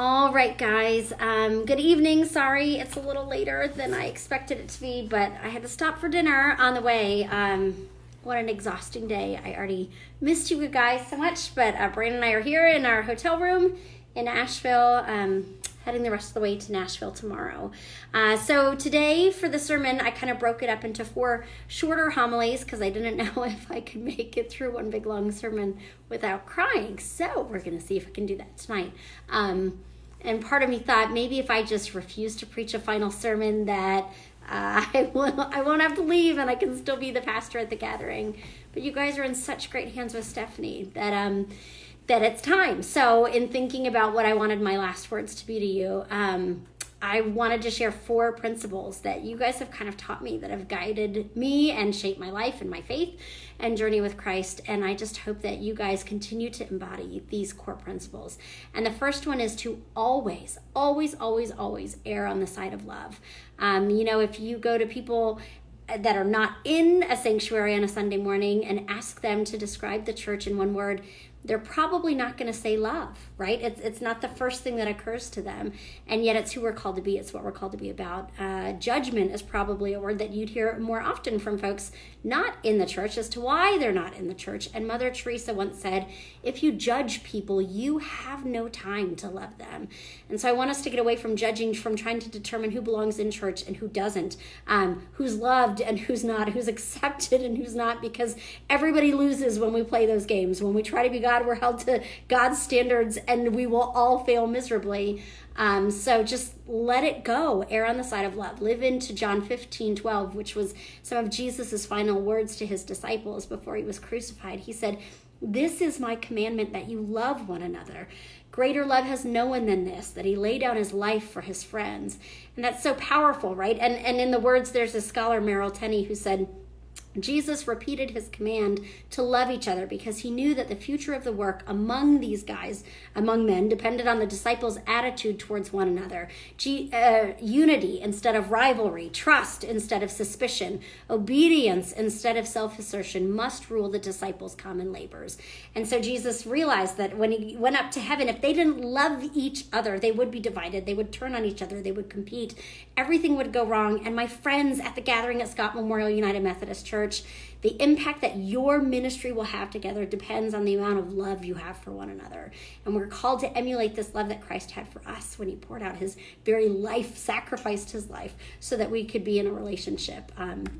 All right, guys. Good evening. Sorry, it's a little later than I expected it to be, but I had to stop for dinner on the way. What an exhausting day. I already missed you guys so much, but Brandon and I are here in our hotel room in Asheville, heading the rest of the way to Nashville tomorrow. So today for the sermon, I kind of broke it up into 4 shorter homilies because I didn't know if I could make it through one big long sermon without crying. So we're going to see if I can do that tonight. And part of me thought maybe if I just refuse to preach a final sermon that I won't have to leave and I can still be the pastor at the gathering. But you guys are in such great hands with Stephanie that it's time. So in thinking about what I wanted my last words to be to you, I wanted to share 4 principles that you guys have kind of taught me that have guided me and shaped my life and my faith and journey with Christ. And I just hope that you guys continue to embody these core principles. And the first one is to always, always, always, always err on the side of love. If you go to people that are not in a sanctuary on a Sunday morning and ask them to describe the church in one word, they're probably not going to say love, right? It's not the first thing that occurs to them, and yet it's who we're called to be. It's what we're called to be about. Judgment is probably a word that you'd hear more often from folks not in the church as to why they're not in the church. And Mother Teresa once said, if you judge people, you have no time to love them. And so I want us to get away from judging, from trying to determine who belongs in church and who doesn't, who's loved and who's not, who's accepted and who's not, because everybody loses when we play those games. When we try to be God, we're held to God's standards and we will all fail miserably. So just let it go. Err on the side of love. Live into John 15:12, which was some of Jesus's final words to his disciples before he was crucified. He said, "This is my commandment, that you love one another. Greater love has no one than this, that he lay down his life for his friends." And that's so powerful, right? And in the words, there's a scholar, Merrill Tenney, who said, Jesus repeated his command to love each other because he knew that the future of the work among these guys, among men, depended on the disciples' attitude towards one another. Unity instead of rivalry, trust instead of suspicion, obedience instead of self-assertion must rule the disciples' common labors. And so Jesus realized that when he went up to heaven, if they didn't love each other, they would be divided, they would turn on each other, they would compete, everything would go wrong. And my friends at the gathering at Scott Memorial United Methodist Church, the impact that your ministry will have together depends on the amount of love you have for one another. And we're called to emulate this love that Christ had for us when he poured out his very life, sacrificed his life so that we could be in a relationship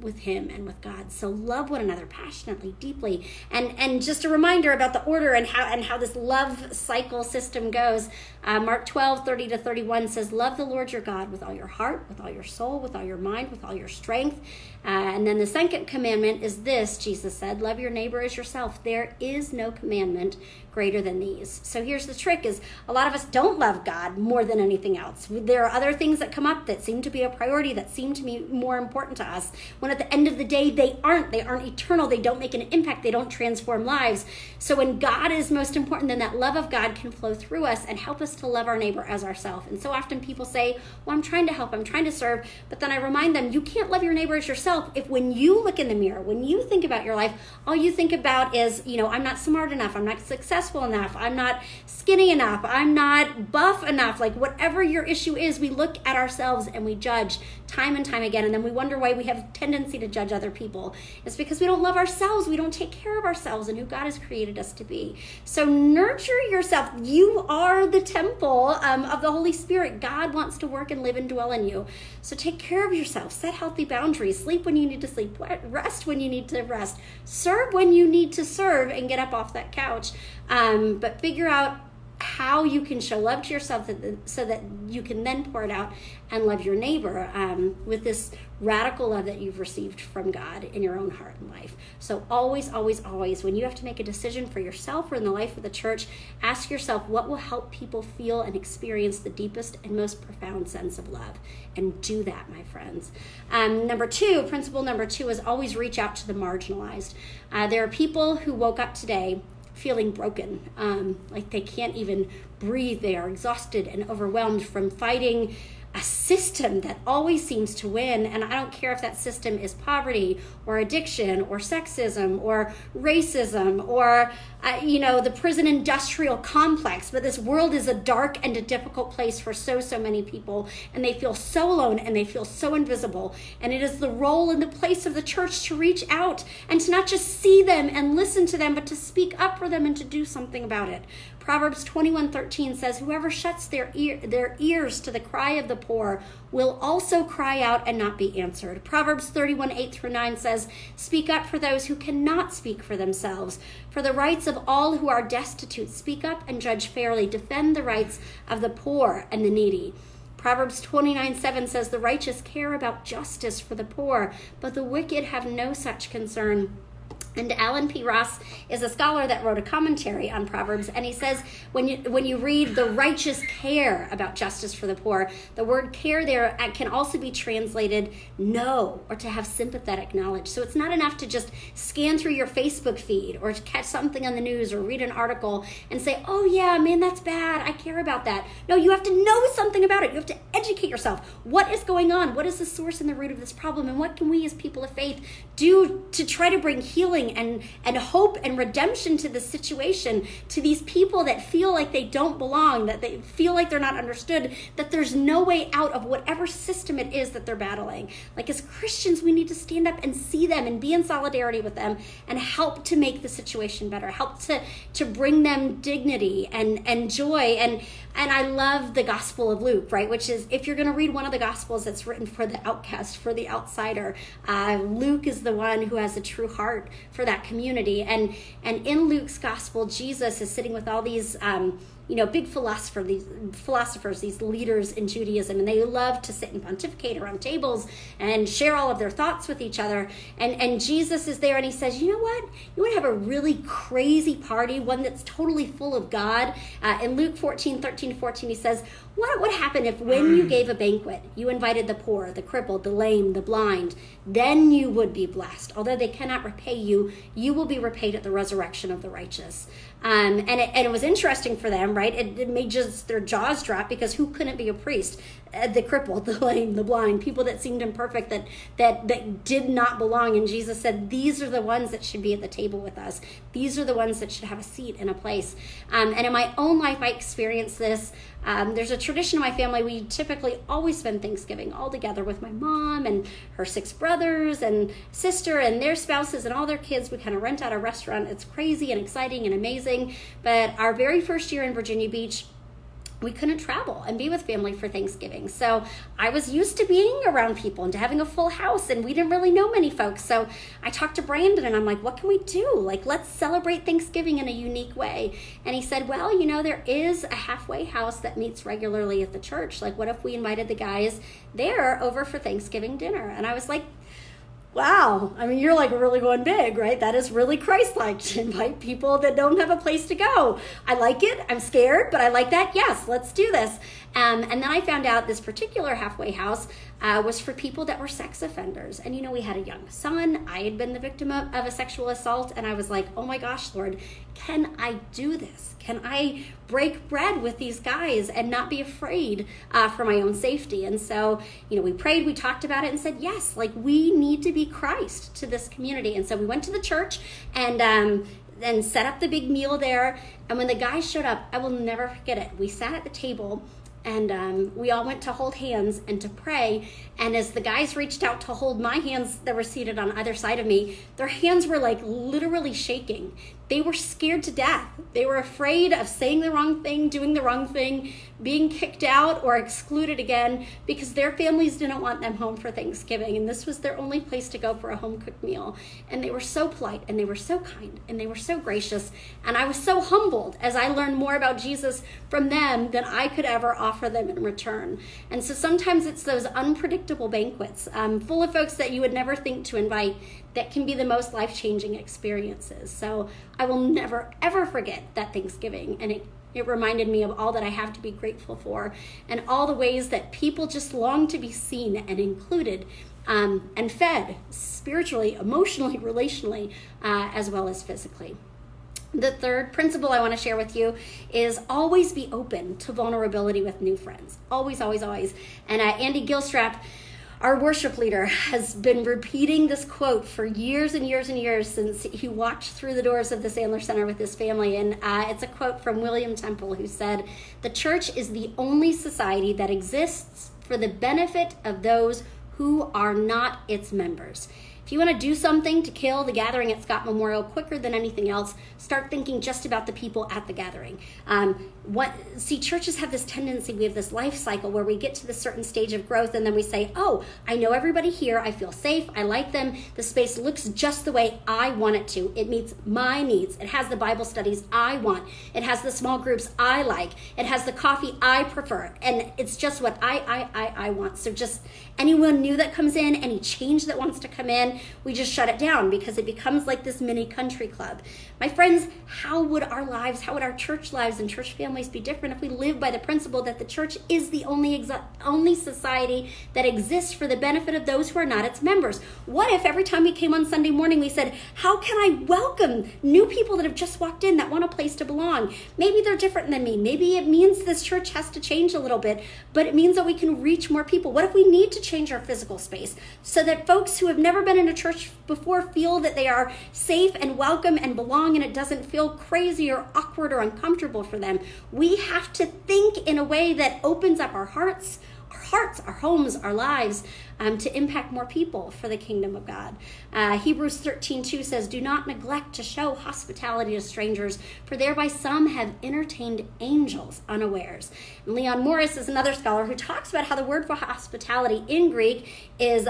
with him and with God. So love one another passionately, deeply. And just a reminder about the order and how this love cycle system goes. Mark 12:30-31 says, love the Lord your God with all your heart, with all your soul, with all your mind, with all your strength. And then the second commandment is this, Jesus said, love your neighbor as yourself. There is no commandment greater than these. So here's the trick is a lot of us don't love God more than anything else. There are other things that come up that seem to be a priority, that seem to be more important to us, when at the end of the day, they aren't eternal. They don't make an impact. They don't transform lives. So when God is most important, then that love of God can flow through us and help us to love our neighbor as ourselves. And so often people say, well, I'm trying to help, I'm trying to serve. But then I remind them, you can't love your neighbor as yourself if when you look in the mirror, when you think about your life, all you think about is, I'm not smart enough, I'm not successful enough, I'm not skinny enough, I'm not buff enough. Like whatever your issue is, we look at ourselves and we judge time and time again. And then we wonder why we have a tendency to judge other people. It's because we don't love ourselves. We don't take care of ourselves and who God has created us to be. So nurture yourself. You are the temple of the Holy Spirit. God wants to work and live and dwell in you. So take care of yourself. Set healthy boundaries. Sleep when you need to sleep. Rest when you need to rest. Serve when you need to serve and get up off that couch. But figure out how you can show love to yourself so that you can then pour it out and love your neighbor with this radical love that you've received from God in your own heart and life. So always, always, always, when you have to make a decision for yourself or in the life of the church, ask yourself what will help people feel and experience the deepest and most profound sense of love. And do that, my friends. Principle number two is always reach out to the marginalized. There are people who woke up today feeling broken, like they can't even breathe. They are exhausted and overwhelmed from fighting a system that always seems to win. And I don't care if that system is poverty or addiction or sexism or racism or, the prison industrial complex. But this world is a dark and a difficult place for so many people. And they feel so alone and they feel so invisible. And it is the role and the place of the church to reach out and to not just see them and listen to them, but to speak up for them and to do something about it. Proverbs 21:13 says, whoever shuts their ears to the cry of the poor will also cry out and not be answered. Proverbs 31:8-9 says, speak up for those who cannot speak for themselves. For the rights of all who are destitute, speak up and judge fairly. Defend the rights of the poor and the needy. Proverbs 29:7 says, the righteous care about justice for the poor, but the wicked have no such concern. And Alan P. Ross is a scholar that wrote a commentary on Proverbs, and he says when you read the righteous care about justice for the poor, the word care there can also be translated know or to have sympathetic knowledge. So it's not enough to just scan through your Facebook feed or to catch something on the news or read an article and say, oh yeah, man, that's bad, I care about that. No, you have to know something about it. You have to educate yourself. What is going on? What is the source and the root of this problem? And what can we as people of faith do to try to bring healing and hope and redemption to this situation, to these people that feel like they don't belong, that they feel like they're not understood, that there's no way out of whatever system it is that they're battling. Like as Christians, we need to stand up and see them and be in solidarity with them and help to make the situation better, help to bring them dignity and joy. And I love the Gospel of Luke, right? Which is, if you're going to read one of the Gospels that's written for the outcast, for the outsider, Luke is the one who has a true heart for that community. And in Luke's Gospel, Jesus is sitting with all these big philosophers, these leaders in Judaism, and they love to sit and pontificate around tables and share all of their thoughts with each other. And Jesus is there and he says, you know what? You want to have a really crazy party, one that's totally full of God. In Luke 14:13-14, he says, what would happen if when you gave a banquet, you invited the poor, the crippled, the lame, the blind? Then you would be blessed. Although they cannot repay you, you will be repaid at the resurrection of the righteous. And it was interesting for them, right? It made just their jaws drop, because who couldn't be a priest? The crippled, the lame, the blind, people that seemed imperfect, that did not belong. And Jesus said, these are the ones that should be at the table with us. These are the ones that should have a seat and a place. And in my own life, I experienced this. There's a tradition in my family. We typically always spend Thanksgiving all together with my mom and her 6 brothers and sister and their spouses and all their kids. We kind of rent out a restaurant. It's crazy and exciting and amazing. But our very first year in Virginia Beach, we couldn't travel and be with family for Thanksgiving. So I was used to being around people and to having a full house, and we didn't really know many folks. So I talked to Brandon and I'm like, what can we do? Like, let's celebrate Thanksgiving in a unique way. And he said, well, there is a halfway house that meets regularly at the church. Like, what if we invited the guys there over for Thanksgiving dinner? And I was like, wow, I mean, you're like really going big, right? That is really Christ-like to invite people that don't have a place to go. I like it. I'm scared, but I like that. Yes, let's do this. And then I found out this particular halfway house was for people that were sex offenders. And, we had a young son. I had been the victim of a sexual assault. And I was like, oh my gosh, Lord, can I do this? Can I break bread with these guys and not be afraid for my own safety? And so, we prayed, we talked about it and said, yes, like we need to be Christ to this community. And so we went to the church and set up the big meal there. And when the guys showed up, I will never forget it. We sat at the table and we all went to hold hands and to pray. And as the guys reached out to hold my hands that were seated on either side of me, their hands were like literally shaking. They were scared to death. They were afraid of saying the wrong thing, doing the wrong thing, being kicked out or excluded again, because their families didn't want them home for Thanksgiving. And this was their only place to go for a home-cooked meal. And they were so polite, and they were so kind, and they were so gracious. And I was so humbled as I learned more about Jesus from them than I could ever offer them in return. And so sometimes it's those unpredictable banquets full of folks that you would never think to invite that can be the most life-changing experiences. So I will never, ever forget that Thanksgiving. And it reminded me of all that I have to be grateful for and all the ways that people just long to be seen and included and fed spiritually, emotionally, relationally, as well as physically. The third principle I want to share with you is always be open to vulnerability with new friends. Always, always, always. And Andy Gilstrap, our worship leader, has been repeating this quote for years and years and years since he walked through the doors of the Sandler Center with his family. And it's a quote from William Temple, who said, "The church is the only society that exists for the benefit of those who are not its members." If you want to do something to kill the gathering at Scott Memorial quicker than anything else, start thinking just about the people at the gathering. Churches have this tendency, we have this life cycle where we get to this certain stage of growth and then we say, oh, I know everybody here, I feel safe, I like them, the space looks just the way I want it to. It meets my needs. It has the Bible studies I want. It has the small groups I like. It has the coffee I prefer. And it's just what I want. So just anyone new that comes in, any change that wants to come in, we just shut it down because it becomes like this mini country club. My friends, how would our lives, how would our church lives and church families be different if we live by the principle that the church is the only society that exists for the benefit of those who are not its members? What if every time we came on Sunday morning we said, how can I welcome new people that have just walked in that want a place to belong? Maybe they're different than me. Maybe it means this church has to change a little bit, but it means that we can reach more people. What if we need to change our physical space so that folks who have never been in a church before feel that they are safe and welcome and belong, and it doesn't feel crazy or awkward or uncomfortable for them? We have to think in a way that opens up our hearts, our homes, our lives, to impact more people for the kingdom of God. Hebrews 13:2 says, "Do not neglect to show hospitality to strangers, for thereby some have entertained angels unawares." And Leon Morris is another scholar who talks about how the word for hospitality in Greek is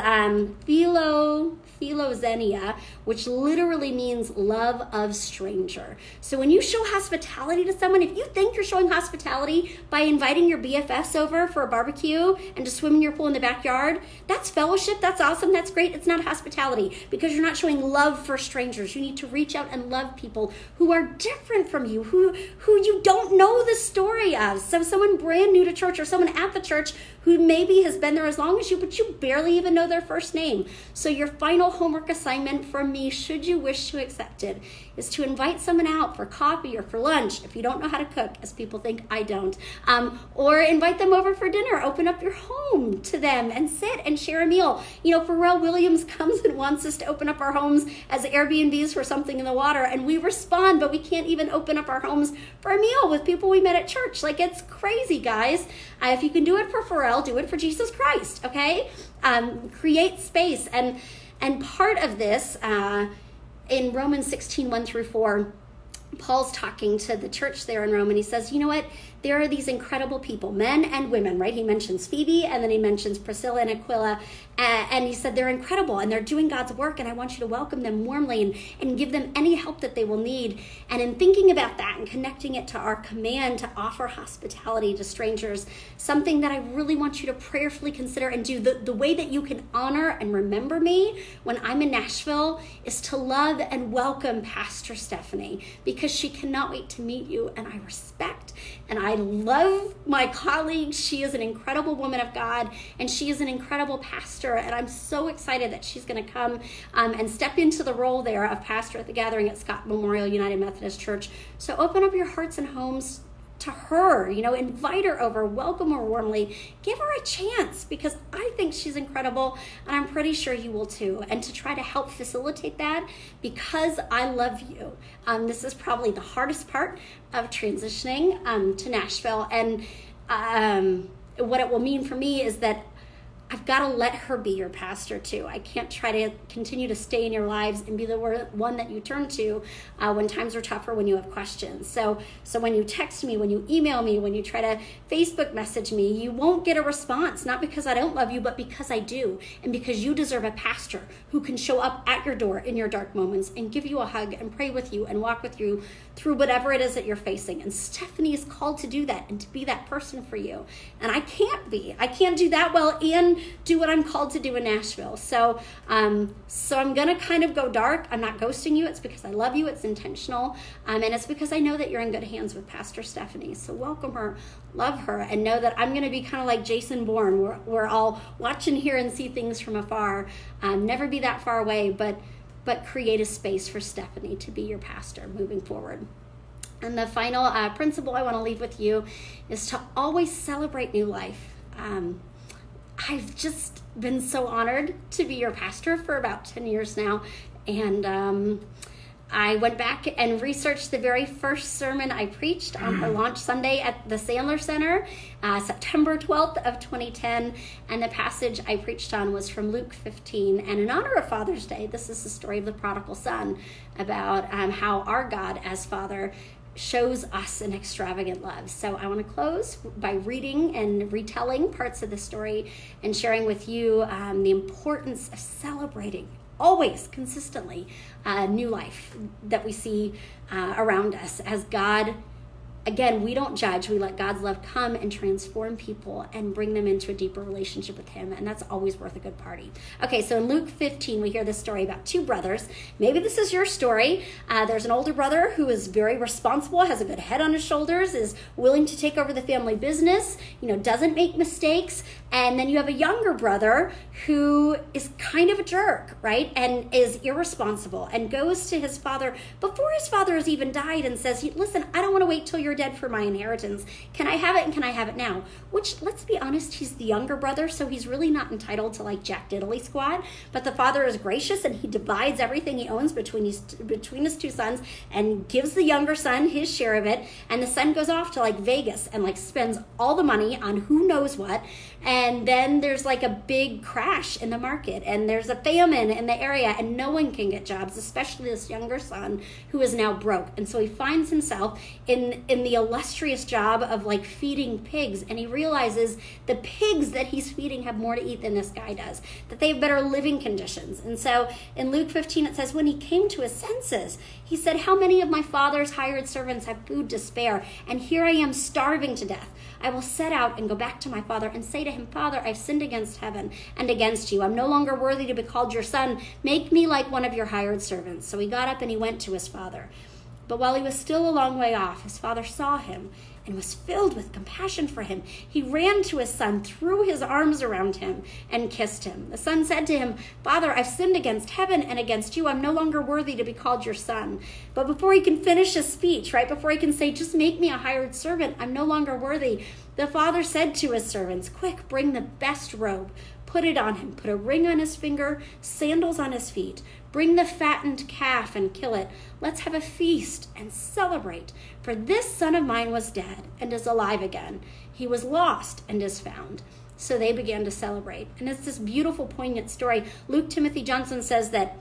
philoxenia, which literally means love of stranger. So when you show hospitality to someone, if you think you're showing hospitality by inviting your BFFs over for a barbecue and to swim in your pool in the backyard, that's fellowship, that's awesome, that's great. It's not hospitality because you're not showing love for strangers. You need to reach out and love people who are different from you, who you don't know the story of. So someone brand new to church or someone at the church who maybe has been there as long as you, but you barely even know their first name. So your final homework assignment from me, should you wish to accept it, is to invite someone out for coffee or for lunch if you don't know how to cook, as people think I don't, or invite them over for dinner. Open up your home to them and sit and share a meal. You know, Pharrell Williams comes and wants us to open up our homes as Airbnbs for something in the water, and we respond, but we can't even open up our homes for a meal with people we met at church. Like, it's crazy, guys. If you can do it for Pharrell, do it for Jesus Christ, okay? Create space. And part of this, in Romans 16:1-4, Paul's talking to the church there in Rome, and he says, you know what? There are these incredible people, men and women, right? He mentions Phoebe, and then he mentions Priscilla and Aquila, and he said they're incredible, and they're doing God's work, and I want you to welcome them warmly and give them any help that they will need. And in thinking about that and connecting it to our command to offer hospitality to strangers, something that I really want you to prayerfully consider and do, the way that you can honor and remember me when I'm in Nashville, is to love and welcome Pastor Stephanie, because she cannot wait to meet you, and I respect and I love my colleague. She is an incredible woman of God, and she is an incredible pastor, and I'm so excited that she's going to come and step into the role there of pastor at the gathering at Scott Memorial United Methodist Church. So open up your hearts and homes to her, you know, invite her over, welcome her warmly, give her a chance, because I think she's incredible, and I'm pretty sure you will too. And to try to help facilitate that, because I love you, this is probably the hardest part of transitioning to Nashville. And what it will mean for me is that I've got to let her be your pastor too. I can't try to continue to stay in your lives and be the one that you turn to when times are tough or when you have questions. So when you text me, when you email me, when you try to Facebook message me, you won't get a response, not because I don't love you, but because I do, and because you deserve a pastor who can show up at your door in your dark moments and give you a hug and pray with you and walk with you through whatever it is that you're facing. And Stephanie is called to do that and to be that person for you. And I can't do that well and do what I'm called to do in Nashville. So I'm gonna kind of go dark. I'm not ghosting you. It's because I love you. It's intentional. And it's because I know that you're in good hands with Pastor Stephanie. So welcome her, love her, and know that I'm gonna be kind of like Jason Bourne. We're all watch and hear and see things from afar. Never be that far away, but but create a space for Stephanie to be your pastor moving forward. And the final principle I want to leave with you is to always celebrate new life. I've just been so honored to be your pastor for about 10 years now. And I went back and researched the very first sermon I preached on her launch Sunday at the Sandler Center, September 12th of 2010. And the passage I preached on was from Luke 15. And in honor of Father's Day, this is the story of the prodigal son, about how our God as Father shows us an extravagant love. So I want to close by reading and retelling parts of the story and sharing with you the importance of celebrating always consistently new life that we see around us as God. Again, we don't judge. We let God's love come and transform people and bring them into a deeper relationship with him. And that's always worth a good party. Okay, so in Luke 15, we hear this story about two brothers. Maybe this is your story. There's an older brother who is very responsible, has a good head on his shoulders, is willing to take over the family business, doesn't make mistakes. And then you have a younger brother who is kind of a jerk, right? And is irresponsible and goes to his father before his father has even died and says, listen, I don't want to wait till you're dead for my inheritance. Can I have it, and can I have it now? Which, let's be honest, he's the younger brother, so he's really not entitled to like Jack Diddley squad. But the father is gracious and he divides everything he owns between his two sons and gives the younger son his share of it. And the son goes off to like Vegas and like spends all the money on who knows what. And then there's like a big crash in the market and there's a famine in the area and no one can get jobs, especially this younger son who is now broke. And so he finds himself in the illustrious job of like feeding pigs, and he realizes the pigs that he's feeding have more to eat than this guy does, that they have better living conditions. And so in Luke 15 it says, when he came to his senses, he said, how many of my father's hired servants have food to spare, and here I am starving to death. I will set out and go back to my father and say to him, Father, I've sinned against heaven and against you. I'm no longer worthy to be called your son. Make me like one of your hired servants. So he got up and he went to his father. But while he was still a long way off, his father saw him and was filled with compassion for him. He ran to his son, threw his arms around him, and kissed him. The son said to him, Father, I've sinned against heaven and against you. I'm no longer worthy to be called your son. But before he can finish his speech, right before he can say, just make me a hired servant, I'm no longer worthy, the father said to his servants, quick, bring the best robe, put it on him, put a ring on his finger, sandals on his feet. Bring the fattened calf and kill it. Let's have a feast and celebrate. For this son of mine was dead and is alive again. He was lost and is found. So they began to celebrate. And it's this beautiful, poignant story. Luke Timothy Johnson says that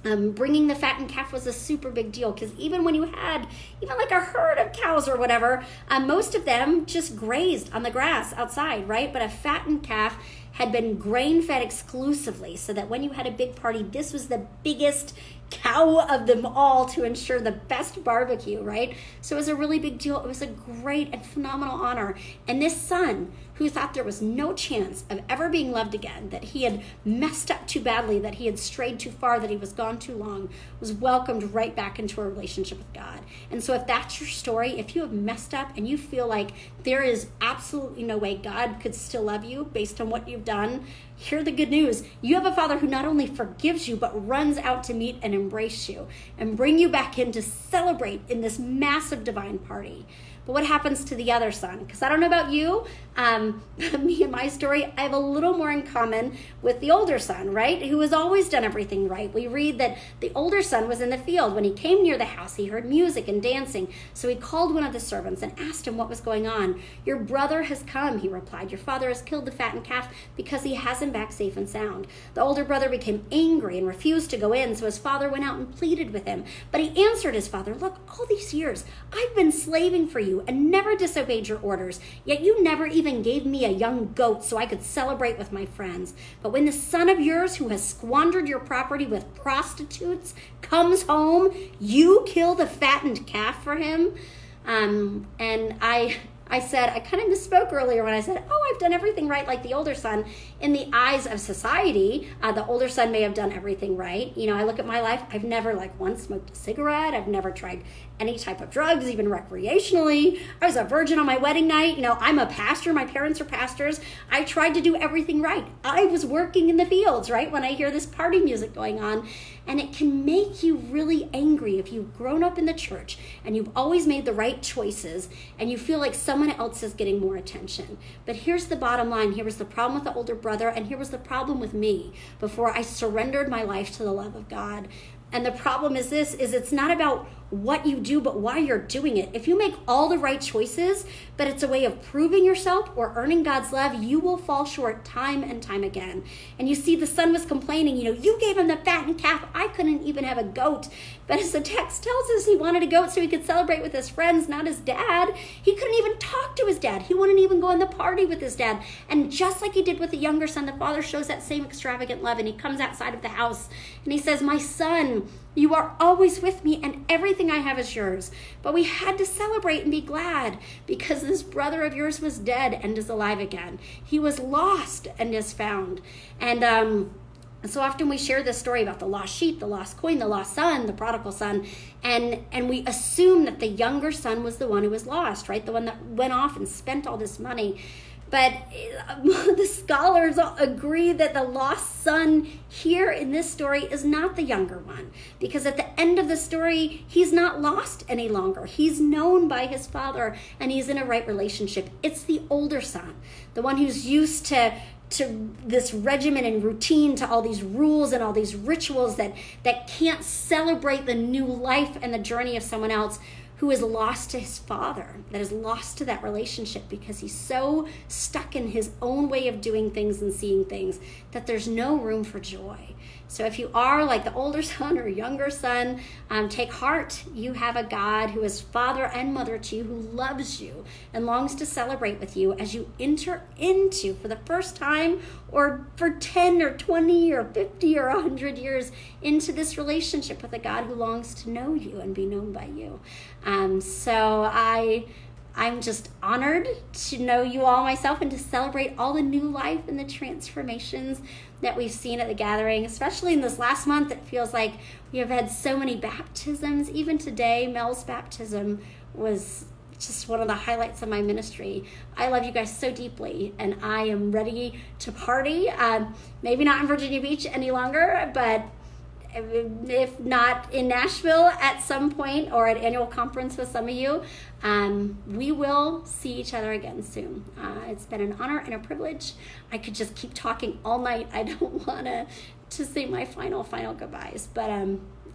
bringing the fattened calf was a super big deal, because even when you had even like a herd of cows or whatever, most of them just grazed on the grass outside, right? But a fattened calf had been grain fed exclusively, so that when you had a big party, this was the biggest cow of them all to ensure the best barbecue, right? So it was a really big deal. It was a great and phenomenal honor. And this son, who thought there was no chance of ever being loved again, that he had messed up too badly, that he had strayed too far, that he was gone too long, was welcomed right back into a relationship with God. And so if that's your story, if you have messed up and you feel like there is absolutely no way God could still love you based on what you've done, hear the good news. You have a Father who not only forgives you, but runs out to meet and embrace you and bring you back in to celebrate in this massive divine party. But what happens to the other son? Because I don't know about you, me and my story, I have a little more in common with the older son, right? Who has always done everything right. We read that the older son was in the field. When he came near the house, he heard music and dancing. So he called one of the servants and asked him what was going on. Your brother has come, he replied. Your father has killed the fattened calf because he has him back safe and sound. The older brother became angry and refused to go in, so his father went out and pleaded with him. But he answered his father, look, all these years I've been slaving for you and never disobeyed your orders, yet you never even gave me a young goat so I could celebrate with my friends. But when this son of yours who has squandered your property with prostitutes comes home, you kill the fattened calf for him. And I said, I kind of misspoke earlier when I said, oh, I've done everything right like the older son. In the eyes of society, the older son may have done everything right. You know, I look at my life, I've never once smoked a cigarette. I've never tried any type of drugs, even recreationally. I was a virgin on my wedding night. You know, I'm a pastor. My parents are pastors. I tried to do everything right. I was working in the fields, right, when I hear this party music going on. And it can make you really angry if you've grown up in the church and you've always made the right choices and you feel like someone else is getting more attention. But here's the bottom line. Here was the problem with the older brother, and here was the problem with me before I surrendered my life to the love of God. And the problem is this, is it's not about what you do, but why you're doing it. If you make all the right choices, but it's a way of proving yourself or earning God's love, you will fall short time and time again. And you see, the son was complaining, you gave him the fattened calf. I couldn't even have a goat. But as the text tells us, he wanted a goat so he could celebrate with his friends, not his dad. He couldn't even talk to his dad. He wouldn't even go in the party with his dad. And just like he did with the younger son, the father shows that same extravagant love, and he comes outside of the house and he says, my son, you are always with me and everything I have is yours. But we had to celebrate and be glad because this brother of yours was dead and is alive again. He was lost and is found. And so often we share this story about the lost sheep, the lost coin, the lost son, the prodigal son, and we assume that the younger son was the one who was lost, right? The one that went off and spent all this money. But the scholars agree that the lost son here in this story is not the younger one, because at the end of the story, he's not lost any longer. He's known by his father and he's in a right relationship. It's the older son, the one who's used to this regimen and routine, to all these rules and all these rituals that can't celebrate the new life and the journey of someone else, who is lost to his father, that is lost to that relationship because he's so stuck in his own way of doing things and seeing things that there's no room for joy. So if you are like the older son or younger son, take heart. You have a God who is father and mother to you, who loves you and longs to celebrate with you as you enter into, for the first time or for 10 or 20 or 50 or 100 years, into this relationship with a God who longs to know you and be known by you. So I'm just honored to know you all myself and to celebrate all the new life and the transformations that we've seen at the gathering, especially in this last month. It feels like we have had so many baptisms. Even today, Mel's baptism was just one of the highlights of my ministry. I love you guys so deeply, and I am ready to party. Maybe not in Virginia Beach any longer, but if not in Nashville at some point or at annual conference with some of you, we will see each other again soon. It's been an honor and a privilege. I could just keep talking all night. I don't want to say my final goodbyes, but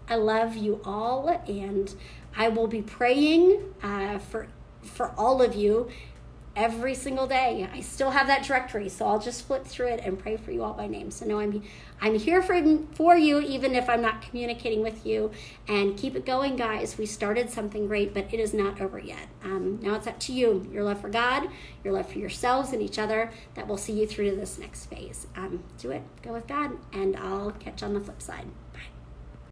I love you all, and I will be praying for all of you every single day. I still have that directory, so I'll just flip through it and pray for you all by name. So know I'm here for you, even if I'm not communicating with you. And keep it going, guys. We started something great, but it is not over yet. Now it's up to you. Your love for God, your love for yourselves and each other, that will see you through to this next phase. Do it. Go with God, and I'll catch you on the flip side.